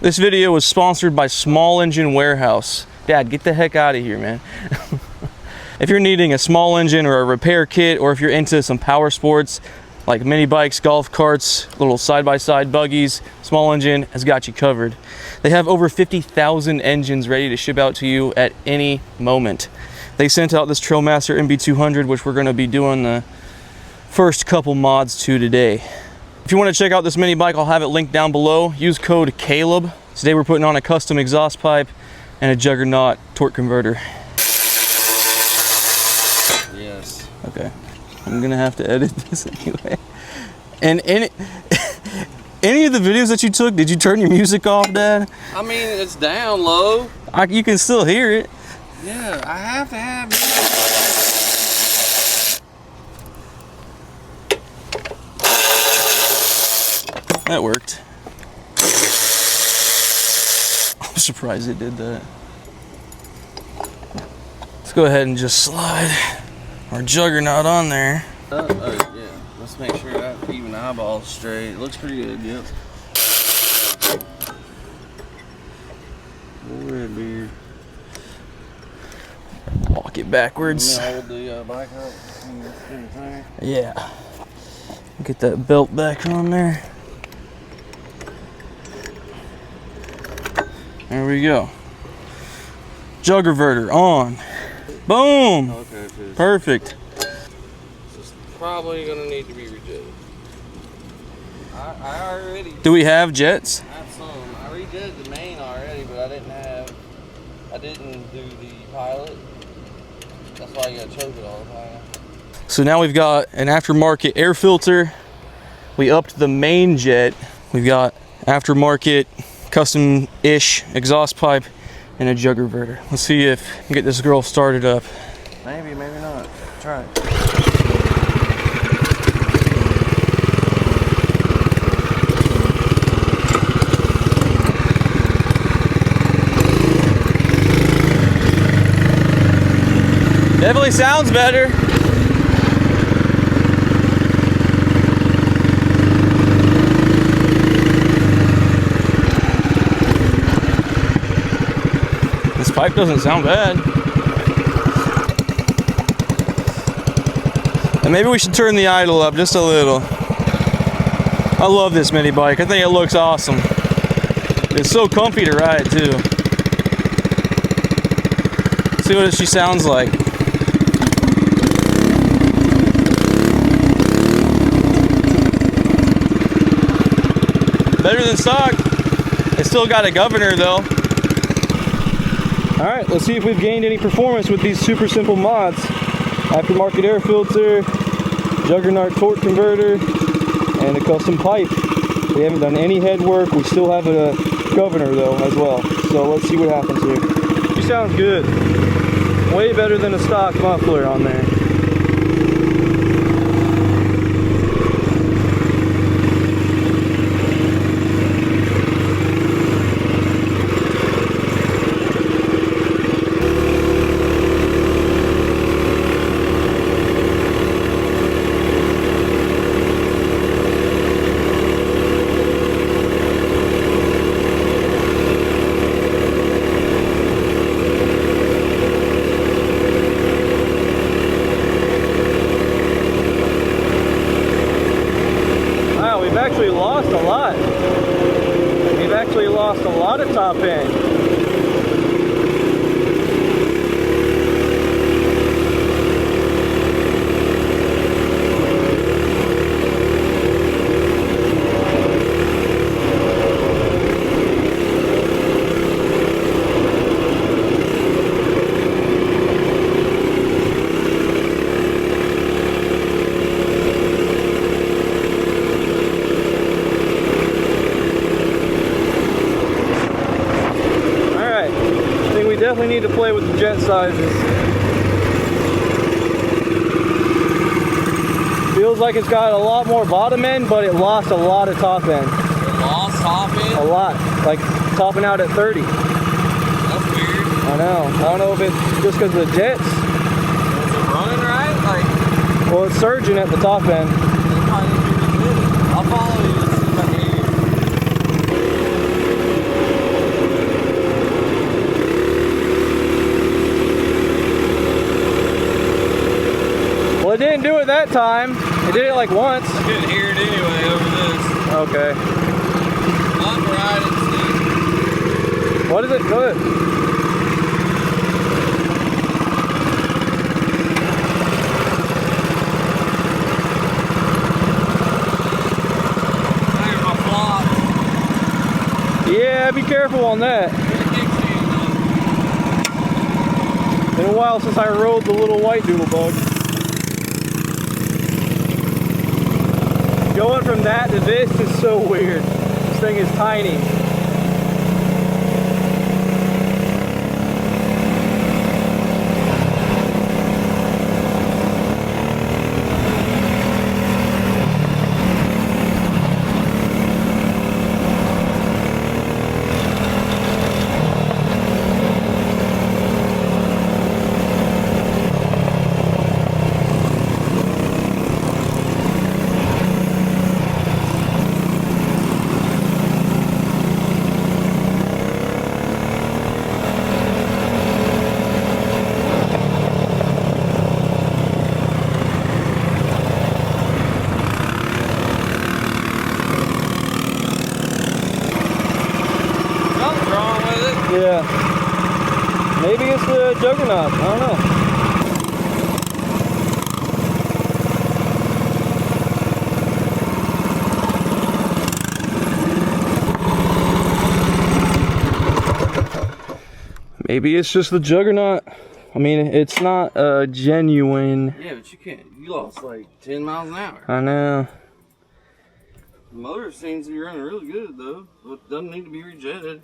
This video was sponsored by Small Engine Warehouse. Dad, get the heck out of here, man. If you're needing a small engine or a repair kit, or if you're into some power sports like mini bikes, golf carts, little side-by-side buggies, Small Engine has got you covered. They have over 50,000 engines ready to ship out to you at any moment. They sent out this TrailMaster MB200, which we're going to be doing the first couple mods to today. If you want to check out this mini bike, I'll have it linked down below. Use code Caleb. Today we're putting on a custom exhaust pipe and a Juggernaut torque converter. Yes. Okay. I'm gonna have to edit this anyway. And any of the videos that you took, did you turn your music off, Dad? I mean, it's down low. You can still hear it. Yeah, I have to have music. That worked. I'm surprised it did that. Let's go ahead and just slide our Juggernaut on there. Yeah. Let's make sure that even eyeball's straight. It looks pretty good, yep. Red beard. Walk it backwards. Hold the bike up. Yeah. Get that belt back on there. There we go. Juggernaut on. Boom. Okay, perfect. It's probably gonna need to be rejetted. I already. Do we have jets? I have some. I rejetted the main already, but I didn't do the pilot. That's why you gotta choke it all the time. So now we've got an aftermarket air filter. We upped the main jet. We've got aftermarket custom-ish exhaust pipe and a Juggernaut. Let's see if we can get this girl started up. Maybe, maybe not. Try it. Definitely sounds better. This pipe doesn't sound bad. And maybe we should turn the idle up just a little. I love this mini bike. I think it looks awesome. It's so comfy to ride too. Let's see what she sounds like. Better than stock. It's still got a governor though. Alright, let's see if we've gained any performance with these super simple mods. Aftermarket air filter, Juggernaut torque converter, and a custom pipe. We haven't done any head work. We still have a governor though as well. So let's see what happens here. She sounds good. Way better than a stock muffler on there. Actually lost a lot. We've actually lost a lot of top end. Definitely need to play with the jet sizes. Feels like it's got a lot more bottom end, but it lost a lot of top end. It lost top end? A lot. Like topping out at 30. That's weird. I know. I don't know if it's just because of the jets. Is it running right? Like, well, it's surging at the top end. I'll follow you and see if I can hear you. that time. It did it like once. I couldn't hear it anyway over this. Okay. Not right and steep. What is it? Good. There's my flop. Yeah, be careful on that. Been a while since I rode the little white doodle bug. Going from that to this is so weird. This thing is tiny. Yeah. Maybe it's the Juggernaut. I don't know. Maybe it's just the Juggernaut. I mean, it's not a genuine. Yeah, but you can't. You lost like 10 miles an hour. I know. The motor seems to be running really good though. It doesn't need to be rejetted.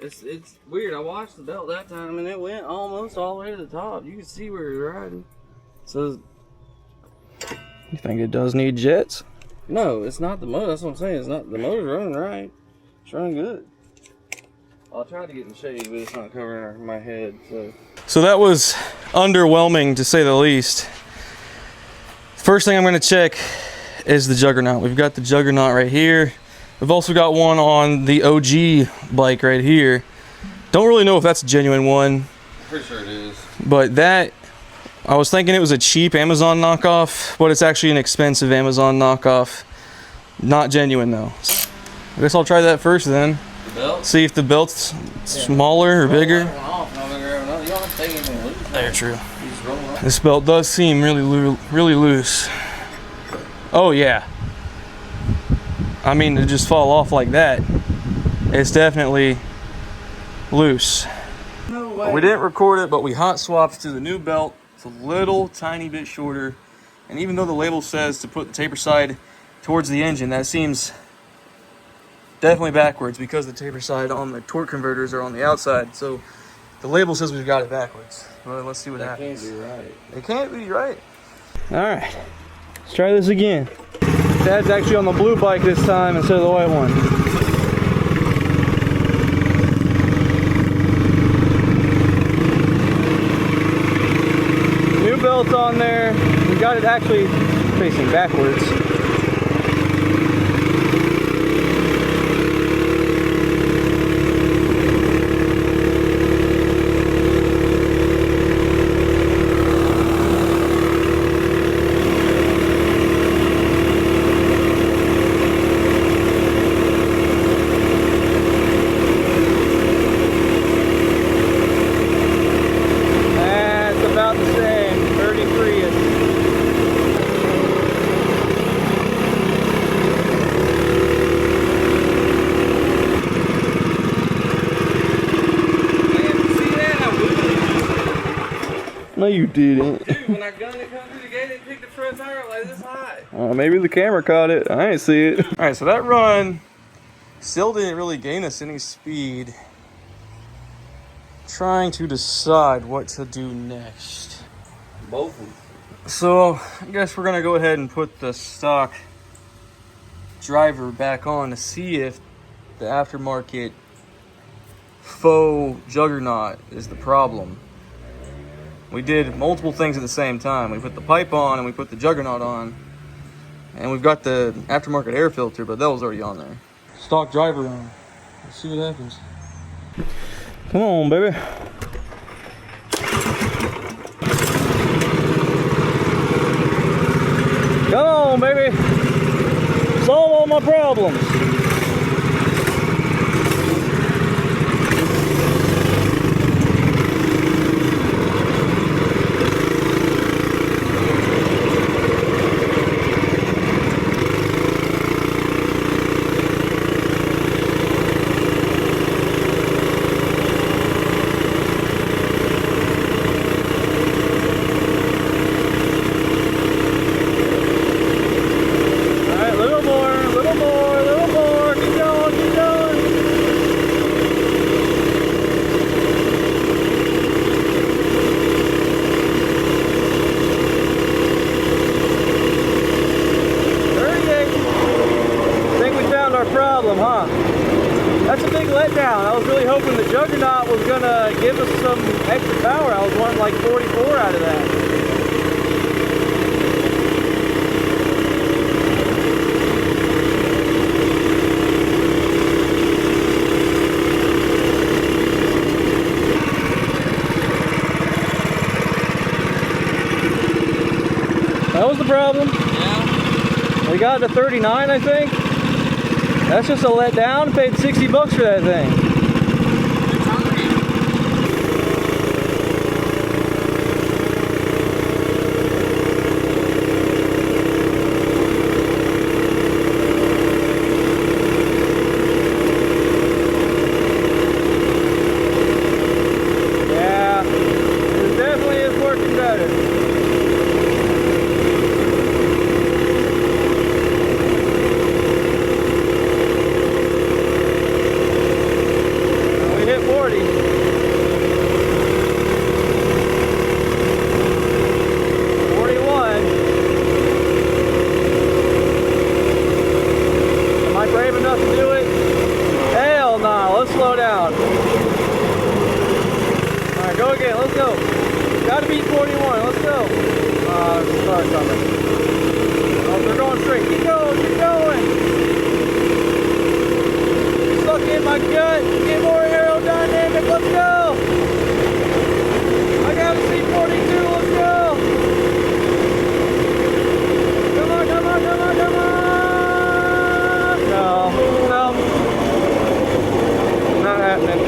It's weird. I watched the belt that time and it went almost all the way to the top. You can see where it's riding. So You think it does need jets? no, it's not the motor. That's what I'm saying. It's not the motor's running right. It's running good. I tried to get in the shade, but it's not covering my head. So that was underwhelming to say the least. First thing I'm going to check is the Juggernaut. We've got the Juggernaut right here. We've also got one on the OG bike right here. Don't really know if that's a genuine one. Pretty sure it is. But that, I was thinking it was a cheap Amazon knockoff, but it's actually an expensive Amazon knockoff. Not genuine though. I guess I'll try that first then. The belt? See if the belt's smaller or bigger. There, true. This belt does seem really loose. Oh yeah. I mean, to just fall off like that, it's definitely loose. No way. We didn't record it, but we hot swapped to the new belt. It's a little tiny bit shorter. And even though the label says to put the taper side towards the engine, that seems definitely backwards because the taper side on the torque converters are on the outside. So the label says we've got it backwards. Well, let's see what happens. That can't be right. It can't be right. All right, let's try this again. Dad's actually on the blue bike this time instead of the white one. New belt's on there. We got it actually facing backwards. No, you didn't. Dude, when I gunned it come through the gate, it picked the front tire up like this high. Maybe the camera caught it. I ain't see it. All right, so that run still didn't really gain us any speed. Trying to decide what to do next. Both of them. So I guess we're gonna go ahead and put the stock driver back on to see if the aftermarket faux Juggernaut is the problem. We did multiple things at the same time. We put the pipe on and we put the Juggernaut on. And we've got the aftermarket air filter, but that was already on there. Stock driver on. Let's see what happens. Come on, baby. Come on, baby. Solve all my problems. Huh? That's a big letdown. I was really hoping the Juggernaut was gonna give us some extra power. I was wanting like 44 out of that. That was the problem. Yeah. We got to 39, I think. That's just a letdown. Paid 60 bucks for that thing. Yeah, it definitely is working better. Slow down. Alright, go again. Let's go. Gotta beat 41. Let's go. Sorry, coming. Oh, they're going straight. Keep going. Keep going. Stuck in my gut. Get more aerodynamic. Let's go. I gotta see 42. Let's go. Come on, come on, come on, come on. No. No. Not happening.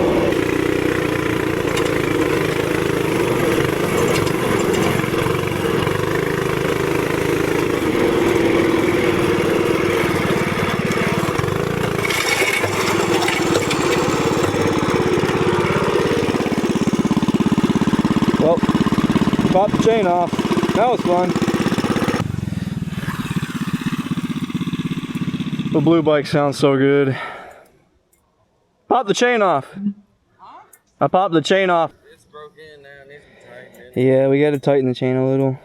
Well, popped the chain off. That was fun. The blue bike sounds so good. Pop the chain off. Huh? I popped the chain off. It's broke in now. It needs to tighten it. Yeah, we got to tighten the chain a little.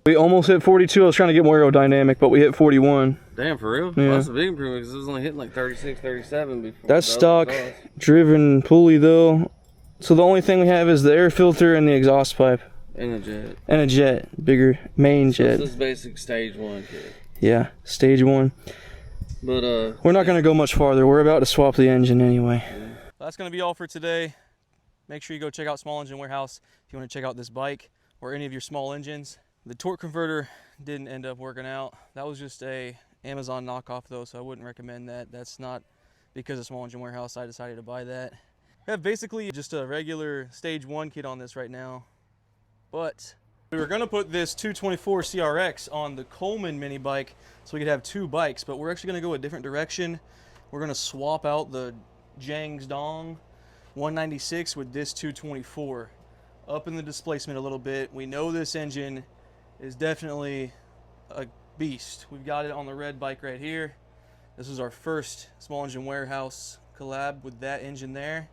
We almost hit 42. I was trying to get more aerodynamic, but we hit 41. Damn, for real? Yeah. Well, that's a big improvement because it was only hitting like 36, 37 before. That's stock driven pulley though. So the only thing we have is the air filter and the exhaust pipe. And a jet. And a jet. Bigger main jet. This is basic stage 1 kit. Yeah, stage 1. But we're not going to go much farther. We're about to swap the engine anyway. Yeah. That's going to be all for today. Make sure you go check out Small Engine Warehouse if you want to check out this bike or any of your small engines. The torque converter didn't end up working out. That was just a Amazon knockoff though, so I wouldn't recommend that. That's not because of Small Engine Warehouse I decided to buy that. I have basically just a regular stage 1 kit on this right now, but we were going to put this 224 CRX on the Coleman mini bike so we could have 2 bikes, but we're actually going to go a different direction. We're going to swap out the Jang's Dong 196 with this 224, up in the displacement a little bit. We know this engine is definitely a beast. We've got it on the red bike right here. This is our first Small Engine Warehouse collab with that engine there.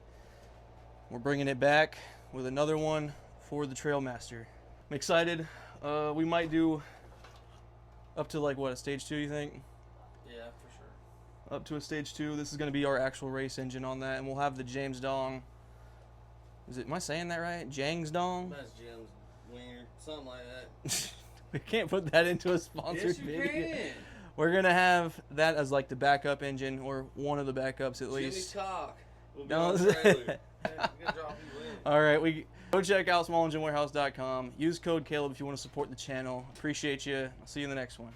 We're bringing it back with another one for the TrailMaster. I'm excited. We might do up to like what, a stage 2, you think? Yeah, for sure. Up to a stage 2. This is going to be our actual race engine on that, and we'll have the James Dong. Am I saying that right? Jang's Dong? That's Jim's wiener, something like that. We can't put that into a sponsored Yes, you video. can. We're going to have that as like the backup engine, or one of the backups at Jimmy's least. cock will be No, on the trailer. Yeah, good job, you win. All right, go check out smallenginewarehouse.com. Use code Caleb if you want to support the channel. Appreciate you. I'll see you in the next one.